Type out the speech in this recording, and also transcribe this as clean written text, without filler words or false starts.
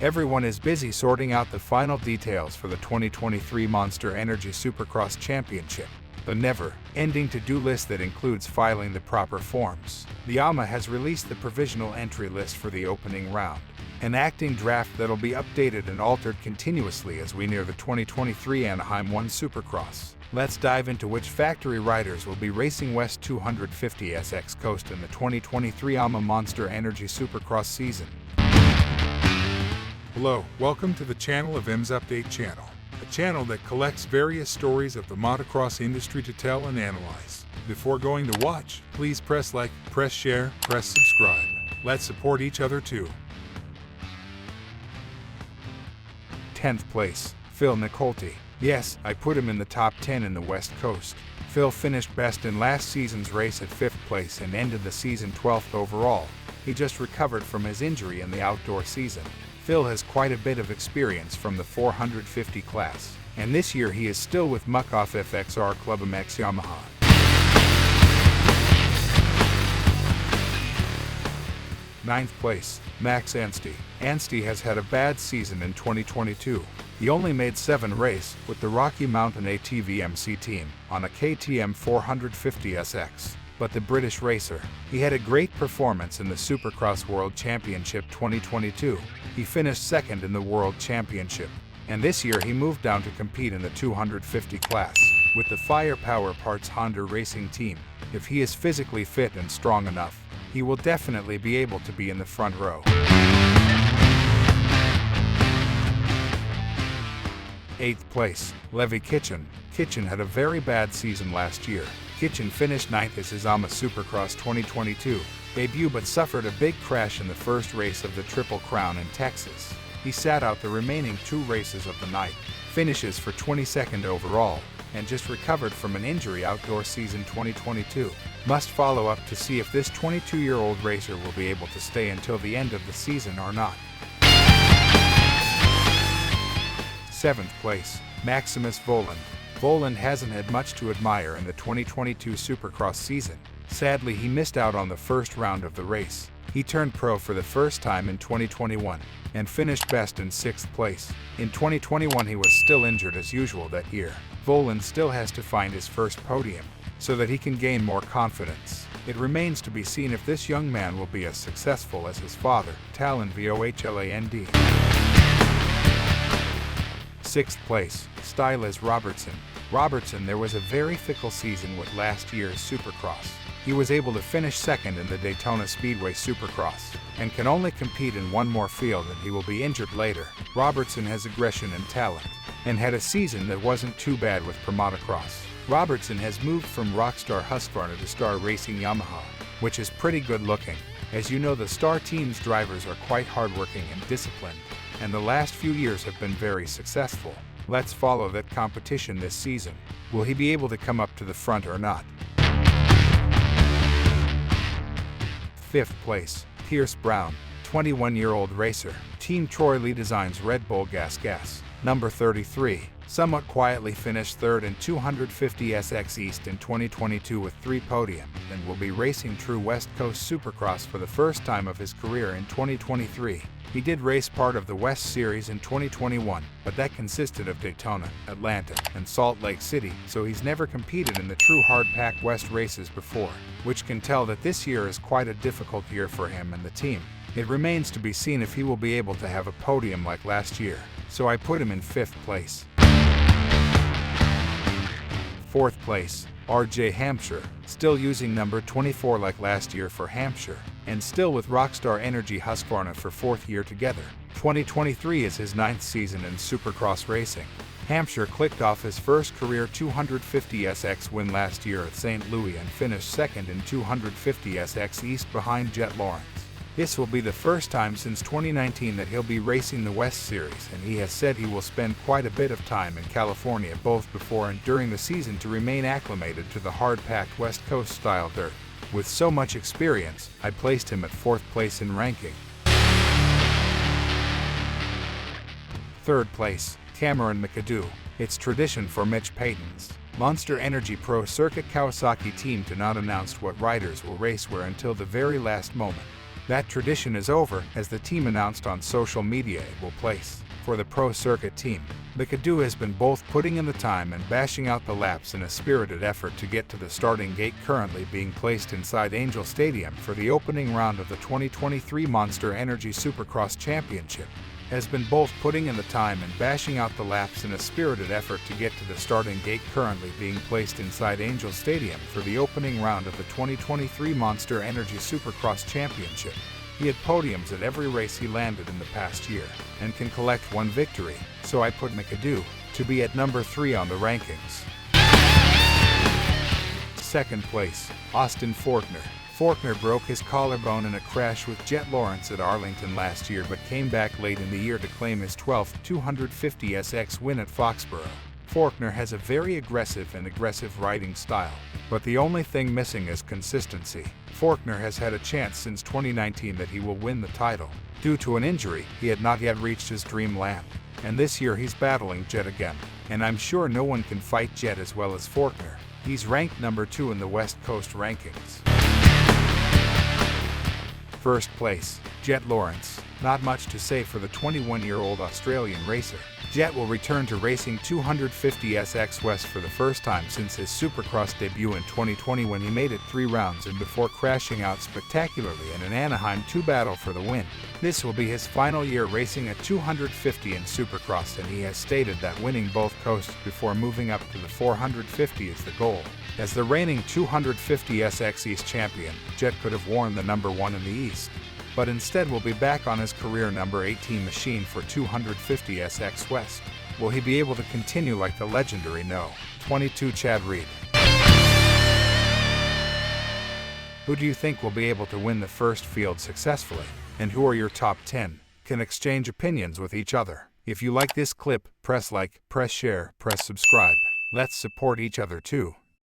Everyone is busy sorting out the final details for the 2023 Monster Energy Supercross Championship, the never-ending to-do list that includes filing the proper forms. The AMA has released the provisional entry list for the opening round, an acting draft that'll be updated and altered continuously as we near the 2023 Anaheim 1 Supercross. Let's dive into which factory riders will be racing West 250SX Coast in the 2023 AMA Monster Energy Supercross season. Hello, welcome to the channel of IMS Update Channel, a channel that collects various stories of the motocross industry to tell and analyze. Before going to watch, please press like, press share, press subscribe. Let's support each other too. 10th place, Phil Nicolte. Yes, I put him in the top 10 in the West Coast. Phil finished best in last season's race at 5th place and ended the season 12th overall. He just recovered from his injury in the outdoor season. Phil has quite a bit of experience from the 450 class, and this year he is still with Muck-Off FXR Club MX Yamaha. Ninth place, Max Anstie. Anstie has had a bad season in 2022. He only made 7 races with the Rocky Mountain ATV MC team on a KTM 450SX. But the British racer, he had a great performance in the Supercross World Championship 2022. He finished second in the World Championship, and this year he moved down to compete in the 250 class with the Firepower Parts Honda racing team. If he is physically fit and strong enough, he will definitely be able to be in the front row. 8th place, Levi Kitchen. Kitchen had a very bad season last year. Kitchen finished 9th as his AMA Supercross 2022 debut but suffered a big crash in the first race of the Triple Crown in Texas. He sat out the remaining 2 races of the night, finishes for 22nd overall, and just recovered from an injury outdoor season 2022. Must follow up to see if this 22-year-old racer will be able to stay until the end of the season or not. 7th place, Maximus Voland. Voland hasn't had much to admire in the 2022 Supercross season. Sadly, he missed out on the first round of the race. He turned pro for the first time in 2021 and finished best in 6th place. In 2021 he was still injured as usual that year. Voland still has to find his first podium so that he can gain more confidence. It remains to be seen if this young man will be as successful as his father, Talon Vohland. 6th place, Styles Robertson. Robertson, there was a very fickle season with last year's Supercross. He was able to finish second in the Daytona Speedway Supercross and can only compete in one more field and he will be injured later. Robertson has aggression and talent and had a season that wasn't too bad with Motocross. Robertson has moved from Rockstar Husqvarna to Star Racing Yamaha, which is pretty good looking. As you know, the Star Team's drivers are quite hardworking and disciplined, and the last few years have been very successful. Let's follow that competition this season. Will he be able to come up to the front or not? 5th place, Pierce Brown. 21-year-old racer. Team Troy Lee Designs Red Bull Gas. Number 33. Somewhat quietly finished 3rd in 250SX East in 2022 with 3 podiums and will be racing true West Coast Supercross for the first time of his career in 2023. He did race part of the West Series in 2021, but that consisted of Daytona, Atlanta, and Salt Lake City, so he's never competed in the true hard-packed West races before, which can tell that this year is quite a difficult year for him and the team. It remains to be seen if he will be able to have a podium like last year, so I put him in 5th place. 4th place, RJ Hampshire. Still using number 24 like last year for Hampshire, and still with Rockstar Energy Husqvarna for 4th year together. 2023 is his 9th season in Supercross racing. Hampshire clicked off his first career 250SX win last year at St. Louis and finished second in 250SX East behind Jet Lawrence. This will be the first time since 2019 that he'll be racing the West Series, and he has said he will spend quite a bit of time in California both before and during the season to remain acclimated to the hard-packed West Coast style dirt. With so much experience, I placed him at 4th place in ranking. 3rd place, Cameron McAdoo. It's tradition for Mitch Payton's Monster Energy Pro Circuit Kawasaki team to not announce what riders will race where until the very last moment. That tradition is over, as the team announced on social media it will place for the pro circuit team. The Kadoo has been both putting in the time and bashing out the laps in a spirited effort to get to the starting gate currently being placed inside Angel Stadium for the opening round of the 2023 Monster Energy Supercross Championship. Has been both putting in the time and bashing out the laps in a spirited effort to get to the starting gate currently being placed inside Angel Stadium for the opening round of the 2023 Monster Energy Supercross Championship. He had podiums at every race he landed in the past year, and can collect one victory, so I put McAdoo to be at number 3 on the rankings. Second place, Austin Forkner. Forkner broke his collarbone in a crash with Jet Lawrence at Arlington last year but came back late in the year to claim his 12th 250SX win at Foxborough. Forkner has a very aggressive riding style, but the only thing missing is consistency. Forkner has had a chance since 2019 that he will win the title. Due to an injury, he had not yet reached his dream lap, and this year he's battling Jet again. And I'm sure no one can fight Jet as well as Forkner. He's ranked number 2 in the West Coast rankings. First place, Jet Lawrence. Not much to say for the 21-year-old Australian racer. Jet will return to racing 250SX West for the first time since his Supercross debut in 2020 when he made it 3 rounds and before crashing out spectacularly in an Anaheim 2 battle for the win. This will be his final year racing at 250 in Supercross, and he has stated that winning both coasts before moving up to the 450 is the goal. As the reigning 250SX East champion, Jet could have worn the number 1 in the East, but instead will be back on his career number 18 machine for 250SX West. Will he be able to continue like the legendary No. 22 Chad Reed? Who do you think will be able to win the first field successfully? And who are your top 10? Can exchange opinions with each other. If you like this clip, press like, press share, press subscribe. Let's support each other too.